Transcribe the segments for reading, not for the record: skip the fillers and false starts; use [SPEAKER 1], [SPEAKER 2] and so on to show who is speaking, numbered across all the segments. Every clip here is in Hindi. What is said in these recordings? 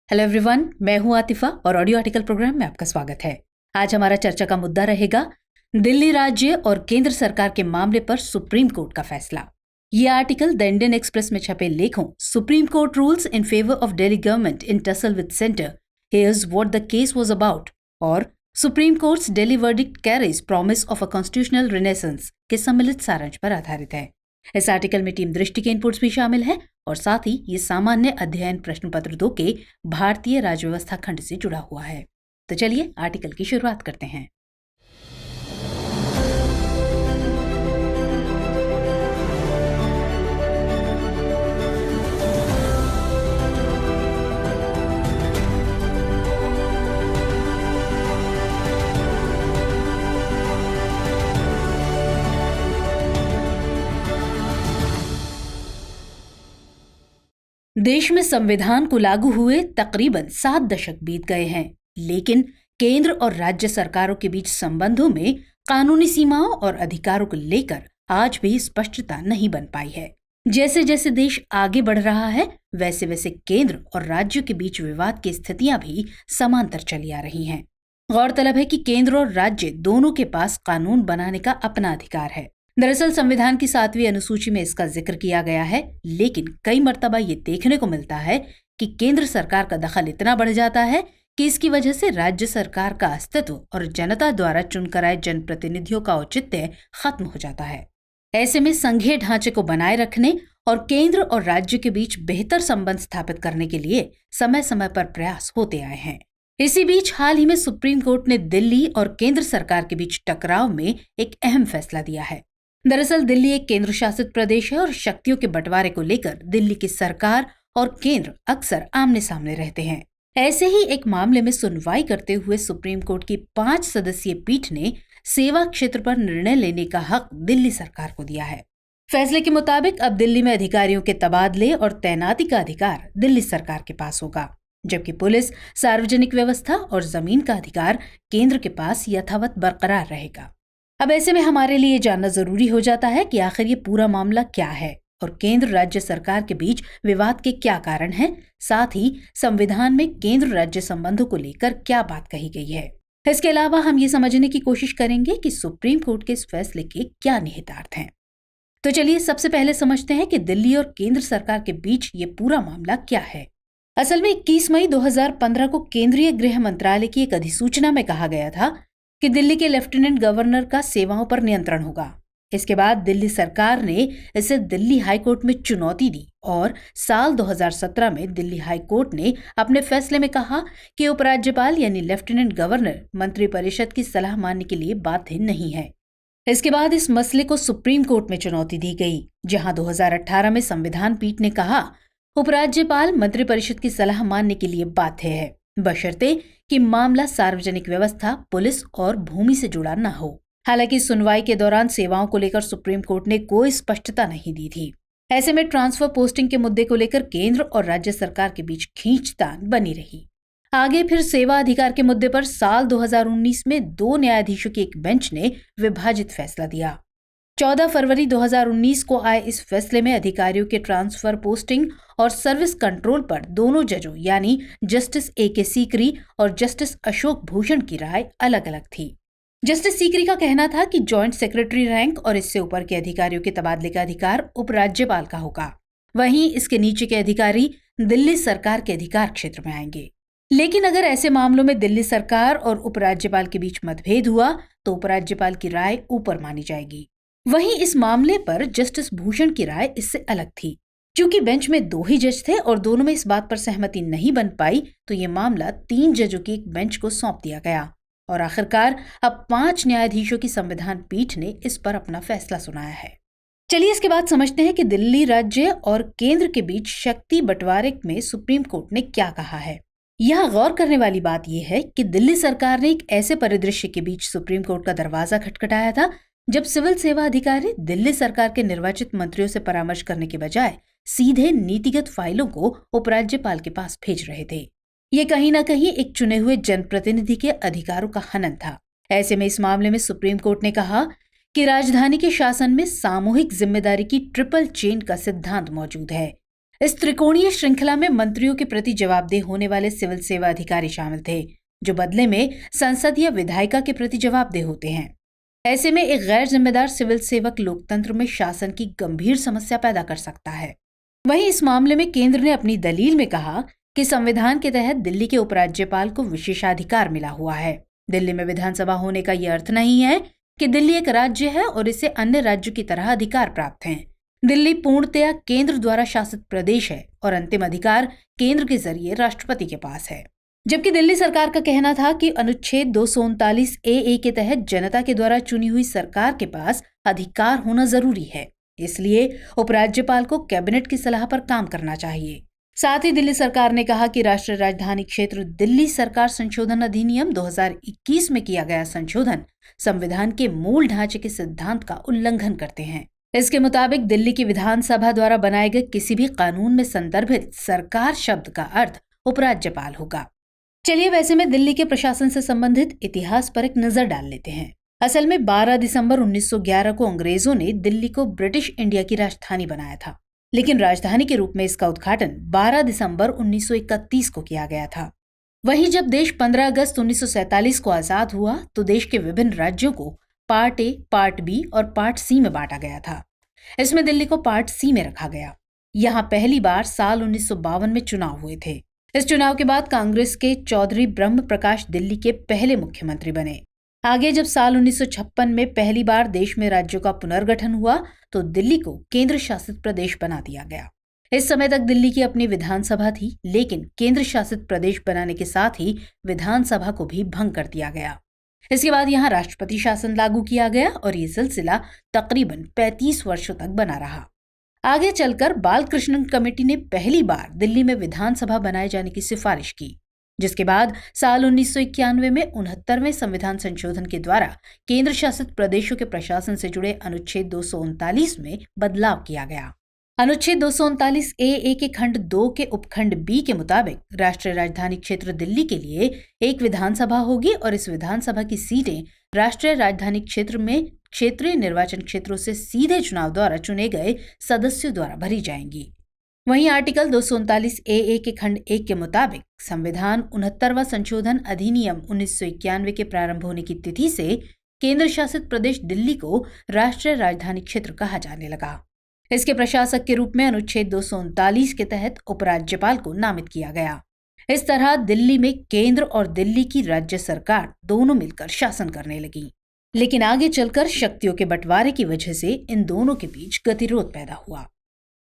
[SPEAKER 1] हेलो एवरीवन, मैं हूं आतिफा और ऑडियो आर्टिकल प्रोग्राम में आपका स्वागत है। आज हमारा चर्चा का मुद्दा रहेगा दिल्ली राज्य और केंद्र सरकार के मामले पर सुप्रीम कोर्ट का फैसला। ये आर्टिकल द इंडियन एक्सप्रेस में छपे लेखों Supreme Court rules in favour of Delhi government in tussle with centre, here's what the case was about और Supreme Court's Delhi verdict carries promise of a constitutional renaissance के सम्मिलित सारांश पर आधारित है। इस आर्टिकल में टीम दृष्टि के इनपुट्स भी शामिल है और साथ ही ये सामान्य अध्ययन प्रश्न पत्र 2 के भारतीय राज्य व्यवस्था खंड से जुड़ा हुआ है। तो चलिए आर्टिकल की शुरुआत करते हैं। देश में संविधान को लागू हुए तकरीबन 7 दशक बीत गए हैं, लेकिन केंद्र और राज्य सरकारों के बीच संबंधों में कानूनी सीमाओं और अधिकारों को लेकर आज भी स्पष्टता नहीं बन पाई है। जैसे जैसे देश आगे बढ़ रहा है, वैसे वैसे केंद्र और राज्यों के बीच विवाद की स्थितियां भी समांतर चली आ रही हैं। गौरतलब है कि केंद्र और राज्य दोनों के पास कानून बनाने का अपना अधिकार है। दरअसल संविधान की 7वीं अनुसूची में इसका जिक्र किया गया है, लेकिन कई मर्तबा ये देखने को मिलता है कि केंद्र सरकार का दखल इतना बढ़ जाता है कि इसकी वजह से राज्य सरकार का अस्तित्व और जनता द्वारा चुनकर आए जनप्रतिनिधियों का औचित्य खत्म हो जाता है। ऐसे में संघीय ढांचे को बनाए रखने और केंद्र और राज्य के बीच बेहतर संबंध स्थापित करने के लिए समय समय पर प्रयास होते आए हैं। इसी बीच हाल ही में सुप्रीम कोर्ट ने दिल्ली और केंद्र सरकार के बीच टकराव में एक अहम फैसला दिया है। दरअसल दिल्ली एक केंद्र शासित प्रदेश है और शक्तियों के बंटवारे को लेकर दिल्ली की सरकार और केंद्र अक्सर आमने सामने रहते हैं। ऐसे ही एक मामले में सुनवाई करते हुए सुप्रीम कोर्ट की 5 सदस्यीय पीठ ने सेवा क्षेत्र पर निर्णय लेने का हक दिल्ली सरकार को दिया है। फैसले के मुताबिक अब दिल्ली में अधिकारियों के तबादले और तैनाती का अधिकार दिल्ली सरकार के पास होगा, जबकि पुलिस, सार्वजनिक व्यवस्था और जमीन का अधिकार केंद्र के पास यथावत बरकरार रहेगा। अब ऐसे में हमारे लिए जानना जरूरी हो जाता है कि आखिर ये पूरा मामला क्या है और केंद्र राज्य सरकार के बीच विवाद के क्या कारण हैं, साथ ही संविधान में केंद्र राज्य संबंधों को लेकर क्या बात कही गई है। इसके अलावा हम ये समझने की कोशिश करेंगे कि सुप्रीम कोर्ट के इस फैसले के क्या निहितार्थ हैं। तो चलिए सबसे पहले समझते हैं कि दिल्ली और केंद्र सरकार के बीच ये पूरा मामला क्या है। असल में 21 मई 2015 को केंद्रीय गृह मंत्रालय की एक अधिसूचना में कहा गया था कि दिल्ली के लेफ्टिनेंट गवर्नर का सेवाओं पर नियंत्रण होगा। इसके बाद दिल्ली सरकार ने इसे दिल्ली हाई कोर्ट में चुनौती दी और साल 2017 में दिल्ली हाई कोर्ट ने अपने फैसले में कहा कि उपराज्यपाल यानी लेफ्टिनेंट गवर्नर मंत्रिपरिषद की सलाह मानने के लिए बाध्य नहीं है। इसके बाद इस मसले को सुप्रीम कोर्ट में चुनौती दी गई, जहां 2018 में संविधान पीठ ने कहा उपराज्यपाल मंत्रिपरिषद की सलाह मानने के लिए बाध्य है, बशर्ते कि मामला सार्वजनिक व्यवस्था, पुलिस और भूमि से जुड़ा न हो। हालांकि सुनवाई के दौरान सेवाओं को लेकर सुप्रीम कोर्ट ने कोई स्पष्टता नहीं दी थी। ऐसे में ट्रांसफर पोस्टिंग के मुद्दे को लेकर केंद्र और राज्य सरकार के बीच खींचतान बनी रही। आगे फिर सेवा अधिकार के मुद्दे पर साल 2019 में 2 न्यायाधीशों की एक बेंच ने विभाजित फैसला दिया। 14 फरवरी 2019 को आए इस फैसले में अधिकारियों के ट्रांसफर पोस्टिंग और सर्विस कंट्रोल पर दोनों जजों यानी जस्टिस A.K. सीकरी और जस्टिस अशोक भूषण की राय अलग अलग थी। जस्टिस सीकरी का कहना था कि जॉइंट सेक्रेटरी रैंक और इससे ऊपर के अधिकारियों के तबादले का अधिकार उपराज्यपाल का होगा, वहीं इसके नीचे के अधिकारी दिल्ली सरकार के अधिकार क्षेत्र में आएंगे। लेकिन अगर ऐसे मामलों में दिल्ली सरकार और उपराज्यपाल के बीच मतभेद हुआ तो उपराज्यपाल की राय ऊपर मानी जाएगी। वहीं इस मामले पर जस्टिस भूषण की राय इससे अलग थी। क्योंकि बेंच में 2 ही जज थे और दोनों में इस बात पर सहमति नहीं बन पाई, तो ये मामला 3 जजों की एक बेंच को सौंप दिया गया और आखिरकार अब 5 न्यायाधीशों की संविधान पीठ ने इस पर अपना फैसला सुनाया है। चलिए इसके बाद समझते हैं कि दिल्ली राज्य और केंद्र के बीच शक्ति बंटवारे में सुप्रीम कोर्ट ने क्या कहा है। यहाँ गौर करने वाली बात यह है कि दिल्ली सरकार ने एक ऐसे परिदृश्य के बीच सुप्रीम कोर्ट का दरवाजा खटखटाया था जब सिविल सेवा अधिकारी दिल्ली सरकार के निर्वाचित मंत्रियों से परामर्श करने के बजाय सीधे नीतिगत फाइलों को उपराज्यपाल के पास भेज रहे थे। ये कहीं ना कहीं एक चुने हुए जनप्रतिनिधि के अधिकारों का हनन था। ऐसे में इस मामले में सुप्रीम कोर्ट ने कहा कि राजधानी के शासन में सामूहिक जिम्मेदारी की ट्रिपल चेन का सिद्धांत मौजूद है। इस त्रिकोणीय श्रृंखला में मंत्रियों के प्रति जवाबदेह होने वाले सिविल सेवा अधिकारी शामिल थे, जो बदले में संसद या विधायिका के प्रति जवाबदेह होते हैं। ऐसे में एक गैर जिम्मेदार सिविल सेवक लोकतंत्र में शासन की गंभीर समस्या पैदा कर सकता है। वहीं इस मामले में केंद्र ने अपनी दलील में कहा कि संविधान के तहत दिल्ली के उपराज्यपाल को विशेषाधिकार मिला हुआ है। दिल्ली में विधानसभा होने का यह अर्थ नहीं है कि दिल्ली एक राज्य है और इसे अन्य राज्यों की तरह अधिकार प्राप्त हैं। दिल्ली पूर्णतया केंद्र द्वारा शासित प्रदेश है और अंतिम अधिकार केंद्र के जरिए राष्ट्रपति के पास है। जबकि दिल्ली सरकार का कहना था कि अनुच्छेद 239 ए के तहत जनता के द्वारा चुनी हुई सरकार के पास अधिकार होना जरूरी है, इसलिए उपराज्यपाल को कैबिनेट की सलाह पर काम करना चाहिए। साथ ही दिल्ली सरकार ने कहा कि राष्ट्रीय राजधानी क्षेत्र दिल्ली सरकार संशोधन अधिनियम 2021 में किया गया संशोधन संविधान के मूल ढांचे के सिद्धांत का उल्लंघन करते हैं। इसके मुताबिक दिल्ली की विधानसभा द्वारा बनाए गए किसी भी कानून में संदर्भित सरकार शब्द का अर्थ उपराज्यपाल होगा। चलिए वैसे में दिल्ली के प्रशासन से संबंधित इतिहास पर एक नजर डाल लेते हैं। असल में 12 दिसंबर 1911 को अंग्रेजों ने दिल्ली को ब्रिटिश इंडिया की राजधानी बनाया था, लेकिन राजधानी के रूप में इसका उद्घाटन 12 दिसंबर 1931 को किया गया था। वहीं जब देश 15 अगस्त 1947 को आजाद हुआ तो देश के विभिन्न राज्यों को पार्ट ए, पार्ट बी और पार्ट सी में बांटा गया था। इसमें दिल्ली को पार्ट सी में रखा गया। यहाँ पहली बार साल 1952 में चुनाव हुए थे। इस चुनाव के बाद कांग्रेस के चौधरी ब्रह्म प्रकाश दिल्ली के पहले मुख्यमंत्री बने। आगे जब साल 1956 में पहली बार देश में राज्यों का पुनर्गठन हुआ तो दिल्ली को केंद्र शासित प्रदेश बना दिया गया। इस समय तक दिल्ली की अपनी विधानसभा थी, लेकिन केंद्र शासित प्रदेश बनाने के साथ ही विधानसभा को भी भंग कर दिया गया। इसके बाद यहाँ राष्ट्रपति शासन लागू किया गया और ये सिलसिला तकरीबन 35 वर्षों तक बना रहा। आगे चलकर बालकृष्णन कमेटी ने पहली बार दिल्ली में विधानसभा बनाए जाने की सिफारिश की, जिसके बाद साल 1991 में 69वें संविधान संशोधन के द्वारा केंद्र शासित प्रदेशों के प्रशासन से जुड़े अनुच्छेद 239 में बदलाव किया गया। अनुच्छेद 239 ए के खंड 2 के उपखंड बी के मुताबिक राष्ट्रीय राजधानी क्षेत्र दिल्ली के लिए एक विधानसभा होगी और इस विधानसभा की सीटें राष्ट्रीय राजधानी क्षेत्र में क्षेत्रीय निर्वाचन क्षेत्रों से सीधे चुनाव द्वारा चुने गए सदस्यों द्वारा भरी जाएंगी। वहीं आर्टिकल 239 ए के खंड 1 के मुताबिक संविधान 69वां संशोधन अधिनियम 1991 के प्रारंभ होने की तिथि से केंद्र शासित प्रदेश दिल्ली को राष्ट्रीय राजधानी क्षेत्र कहा जाने लगा। इसके प्रशासक के रूप में अनुच्छेद 239 के तहत उपराज्यपाल को नामित किया गया। इस तरह दिल्ली में केंद्र और दिल्ली की राज्य सरकार दोनों मिलकर शासन करने लगी। लेकिन आगे चलकर शक्तियों के बंटवारे की वजह से इन दोनों के बीच गतिरोध पैदा हुआ।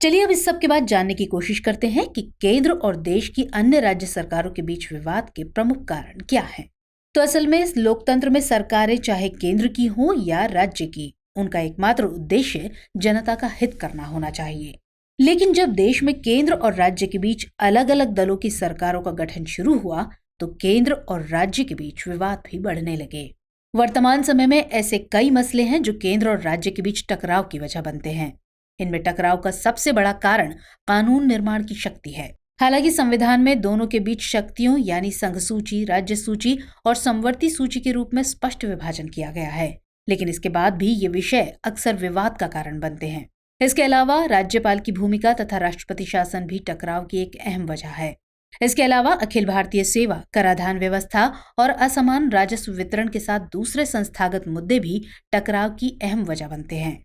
[SPEAKER 1] चलिए अब इस सब के बाद जानने की कोशिश करते हैं कि केंद्र और देश की अन्य राज्य सरकारों के बीच विवाद के प्रमुख कारण क्या हैं। तो असल में इस लोकतंत्र में सरकारें चाहे केंद्र की हो या राज्य की, उनका एकमात्र उद्देश्य जनता का हित करना होना चाहिए। लेकिन जब देश में केंद्र और राज्य के बीच अलग अलग दलों की सरकारों का गठन शुरू हुआ तो केंद्र और राज्य के बीच विवाद भी बढ़ने लगे। वर्तमान समय में ऐसे कई मसले हैं जो केंद्र और राज्य के बीच टकराव की वजह बनते हैं। इनमें टकराव का सबसे बड़ा कारण कानून निर्माण की शक्ति है। हालांकि संविधान में दोनों के बीच शक्तियों यानी संघ सूची, राज्य सूची और समवर्ती सूची के रूप में स्पष्ट विभाजन किया गया है, लेकिन इसके बाद भी ये विषय अक्सर विवाद का कारण बनते हैं। इसके अलावा राज्यपाल की भूमिका तथा राष्ट्रपति शासन भी टकराव की एक अहम वजह है। इसके अलावा अखिल भारतीय सेवा, कराधान व्यवस्था और असमान राजस्व वितरण के साथ दूसरे संस्थागत मुद्दे भी टकराव की अहम वजह बनते हैं।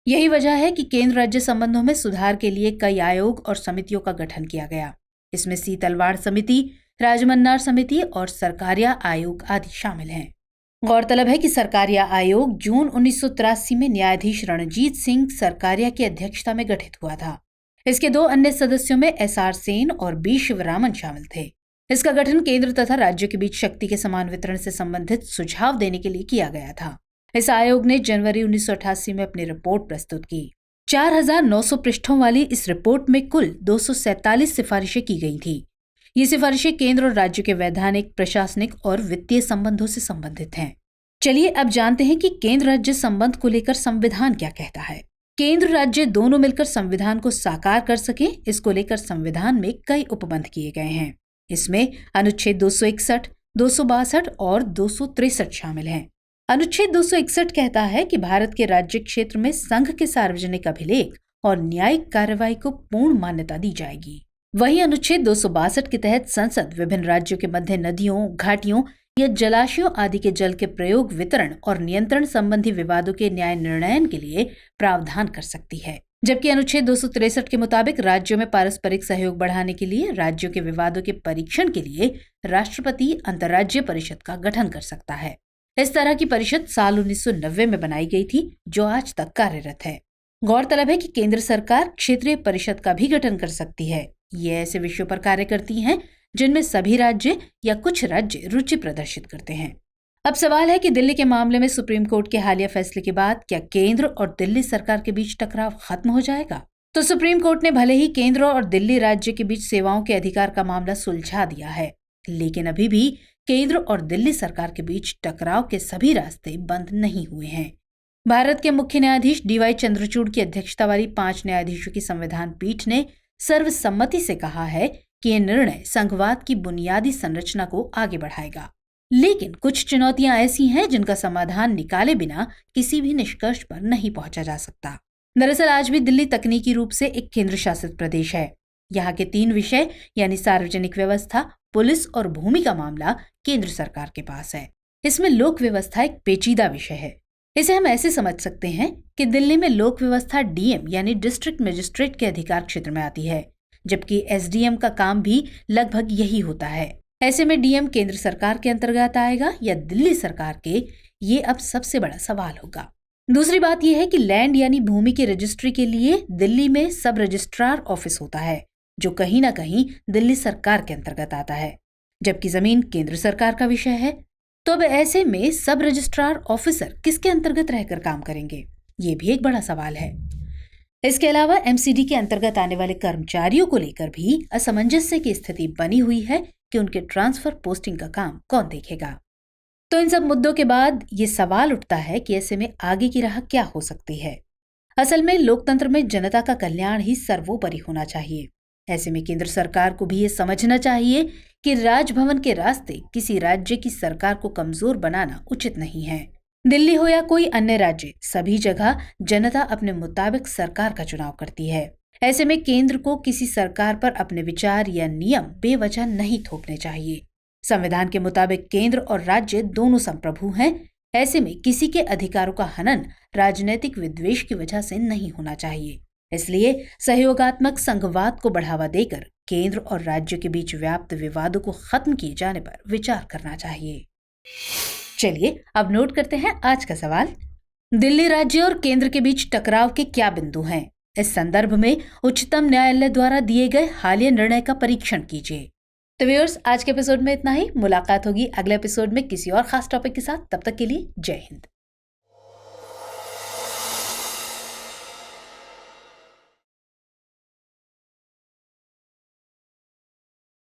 [SPEAKER 1] यही वजह है कि केंद्र राज्य संबंधों में सुधार के लिए कई आयोग और समितियों का गठन किया गया। इसमें सी-तलवाड़ समिति, राजमन्नार समिति और सरकारिया आयोग आदि शामिल हैं। गौरतलब है कि सरकारिया आयोग जून 1983 में न्यायाधीश रणजीत सिंह सरकारिया की अध्यक्षता में गठित हुआ था। इसके 2 अन्य सदस्यों में एस.आर. सेन और बी. शिवरामन शामिल थे। इसका गठन केंद्र तथा राज्यों के बीच शक्ति के समान वितरण से संबंधित सुझाव देने के लिए किया गया था। इस आयोग ने जनवरी 1988 में अपनी रिपोर्ट प्रस्तुत की। 4900 पृष्ठों वाली इस रिपोर्ट में कुल 247 सिफारिशें की गई थी। ये सिफारिशें केंद्र और राज्य के वैधानिक, प्रशासनिक और वित्तीय संबंधों से संबंधित हैं। चलिए अब जानते हैं कि केंद्र राज्य संबंध को लेकर संविधान क्या कहता है। केंद्र राज्य दोनों मिलकर संविधान को साकार कर सके, इसको लेकर संविधान में कई उपबंध किए गए हैं। इसमें अनुच्छेद 261, 262 और 263 शामिल हैं। अनुच्छेद 261 कहता है कि भारत के राज्य क्षेत्र में संघ के सार्वजनिक अभिलेख और न्यायिक कार्रवाई को पूर्ण मान्यता दी जाएगी। वहीं अनुच्छेद 262 के तहत संसद विभिन्न राज्यों के मध्य नदियों, घाटियों या जलाशयों आदि के जल के प्रयोग, वितरण और नियंत्रण संबंधी विवादों के न्याय निर्णयन के लिए प्रावधान कर सकती है। जबकि अनुच्छेद 263 के मुताबिक राज्यों में पारस्परिक सहयोग बढ़ाने के लिए राज्यों के विवादों के परीक्षण के लिए राष्ट्रपति अंतर्राज्यीय परिषद का गठन कर सकता है। इस तरह की परिषद साल 1990 में बनाई गई थी, जो आज तक कार्यरत है। गौरतलब है कि केंद्र सरकार क्षेत्रीय परिषद का भी गठन कर सकती है। ये ऐसे विषयों पर कार्य करती हैं जिनमें सभी राज्य या कुछ राज्य रुचि प्रदर्शित करते हैं। अब सवाल है कि दिल्ली के मामले में सुप्रीम कोर्ट के हालिया फैसले के बाद क्या केंद्र और दिल्ली सरकार के बीच टकराव खत्म हो जाएगा? तो सुप्रीम कोर्ट ने भले ही केंद्र और दिल्ली राज्य के बीच सेवाओं के अधिकार का मामला सुलझा दिया है, लेकिन अभी भी केंद्र और दिल्ली सरकार के बीच टकराव के सभी रास्ते बंद नहीं हुए हैं। भारत के मुख्य न्यायाधीश DY चंद्रचूड़ की अध्यक्षता वाली 5 न्यायाधीशों की संविधान पीठ ने सर्वसम्मति से कहा है कि यह निर्णय संघवाद की बुनियादी संरचना को आगे बढ़ाएगा। लेकिन कुछ चुनौतियां ऐसी हैं जिनका समाधान निकाले बिना किसी भी निष्कर्ष पर नहीं पहुंचा जा सकता। दरअसल आज भी दिल्ली तकनीकी रूप से एक केंद्र शासित प्रदेश है। यहाँ के 3 विषय यानी सार्वजनिक व्यवस्था, पुलिस और भूमि का मामला केंद्र सरकार के पास है। इसमें लोक व्यवस्था एक पेचीदा विषय है। इसे हम ऐसे समझ सकते हैं कि दिल्ली में लोक व्यवस्था DM यानी डिस्ट्रिक्ट मजिस्ट्रेट के अधिकार क्षेत्र में आती है, जबकि SDM का काम भी लगभग यही होता है। ऐसे में DM केंद्र सरकार के अंतर्गत आएगा या दिल्ली सरकार के, ये अब सबसे बड़ा सवाल होगा। दूसरी बात यह है कि लैंड यानी भूमि की रजिस्ट्री के लिए दिल्ली में सब रजिस्ट्रार ऑफिस होता है, जो कहीं ना कहीं दिल्ली सरकार के अंतर्गत आता है, जबकि जमीन केंद्र सरकार का विषय है। तो अब ऐसे में सब रजिस्ट्रार ऑफिसर किसके अंतर्गत रहकर काम करेंगे, ये भी एक बड़ा सवाल है। इसके अलावा MCD के अंतर्गत आने वाले कर्मचारियों को लेकर भी असमंजस्य की स्थिति बनी हुई है कि उनके ट्रांसफर पोस्टिंग का काम कौन देखेगा। तो इन सब मुद्दों के बाद ये सवाल उठता है कि ऐसे में आगे की राह क्या हो सकती है। असल में लोकतंत्र में जनता का कल्याण ही सर्वोपरि होना चाहिए। ऐसे में केंद्र सरकार को भी ये समझना चाहिए कि राजभवन के रास्ते किसी राज्य की सरकार को कमजोर बनाना उचित नहीं है। दिल्ली हो या कोई अन्य राज्य, सभी जगह जनता अपने मुताबिक सरकार का चुनाव करती है। ऐसे में केंद्र को किसी सरकार पर अपने विचार या नियम बेवजह नहीं थोपने चाहिए। संविधान के मुताबिक केंद्र और राज्य दोनों संप्रभु हैं। ऐसे में किसी के अधिकारों का हनन राजनीतिक विद्वेष की वजह से नहीं होना चाहिए। इसलिए सहयोगात्मक संघवाद को बढ़ावा देकर केंद्र और राज्य के बीच व्याप्त विवादों को खत्म किए जाने पर विचार करना चाहिए। चलिए अब नोट करते हैं आज का सवाल। दिल्ली राज्य और केंद्र के बीच टकराव के क्या बिंदु हैं? इस संदर्भ में उच्चतम न्यायालय द्वारा दिए गए हालिया निर्णय का परीक्षण कीजिए। तो व्यूअर्स, आज के एपिसोड में इतना ही। मुलाकात होगी अगले एपिसोड में किसी और खास टॉपिक के साथ। तब तक के लिए जय हिंद।